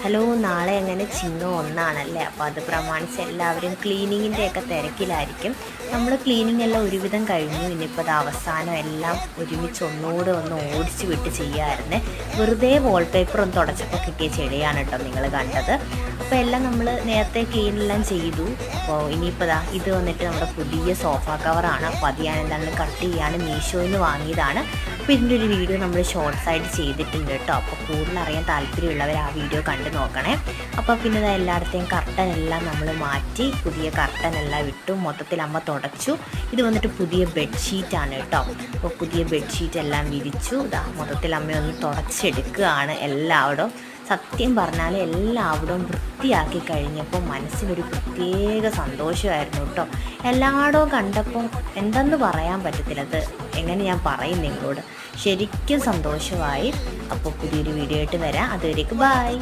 Hello, നാളെ അങ്ങനെ ചിങ്ങം ഒന്നാണല്ലേ. അപ്പോൾ അത് പ്രമാണിച്ച് എല്ലാവരും ക്ലീനിങ്ങിൻ്റെയൊക്കെ തിരക്കിലായിരിക്കും. നമ്മൾ ക്ലീനിങ് എല്ലാം ഒരുവിധം കഴിഞ്ഞു. ഇനിയിപ്പോൾ അത് അവസാനം എല്ലാം ഒരുമിച്ച് ഒന്നുകൂടെ ഒന്ന് ഓടിച്ച് വിട്ട് ചെയ്യാമായിരുന്നേ. വെറുതെ വാൾപേപ്പർ ഒന്ന് തുടച്ചപ്പോൾ കിട്ടിയ ചെടിയാണ് കേട്ടോ നിങ്ങൾ കണ്ടത്. അപ്പോൾ എല്ലാം നമ്മൾ നേരത്തെ ക്ലീനെല്ലാം ചെയ്തു. അപ്പോൾ ഇനിയിപ്പോൾ ഇത് വന്നിട്ട് നമ്മുടെ പുതിയ സോഫ കവറാണ്. അപ്പോൾ അത് ഞാൻ എന്താണ് കട്ട് ചെയ്യാണ്, മീഷോയിൽ നിന്ന് വാങ്ങിയതാണ്. അപ്പോൾ ഇതിൻ്റെ ഒരു വീഡിയോ നമ്മൾ ഷോർട്സ് ആയിട്ട് ചെയ്തിട്ടുണ്ട് കേട്ടോ. അപ്പോൾ കൂടുതൽ അറിയാൻ താല്പര്യമുള്ളവർ ആ വീഡിയോ കണ്ടു നോക്കണേ. അപ്പോൾ പിന്നെ എല്ലായിടത്തെയും കർട്ടൻ എല്ലാം നമ്മൾ മാറ്റി പുതിയ കർട്ടൻ എല്ലാം ഇട്ടു. മൊത്തത്തിൽ അമ്മ തുടച്ചു. ഇത് വന്നിട്ട് പുതിയ ബെഡ്ഷീറ്റാണ് കേട്ടോ. അപ്പോൾ പുതിയ ബെഡ്ഷീറ്റ് എല്ലാം വിരിച്ചു. മൊത്തത്തിൽ അമ്മ ഒന്ന് തുടച്ചെടുക്കുകയാണ് എല്ലായിടവും. സത്യം പറഞ്ഞാൽ എല്ലാവിടവും വൃത്തിയാക്കി കഴിഞ്ഞപ്പോൾ മനസ്സിനൊരു പ്രത്യേക സന്തോഷമായിരുന്നു കേട്ടോ. എല്ലായിടവും കണ്ടപ്പോൾ എന്തെന്ന് പറയാൻ പറ്റത്തില്ല. അത് എങ്ങനെ ഞാൻ പറയും നിങ്ങളോട്. ശരിക്കും സന്തോഷമായി. അപ്പോൾ പുതിയൊരു വീഡിയോ ആയിട്ട് വരാം. അതുവരേക്ക് ബായ്.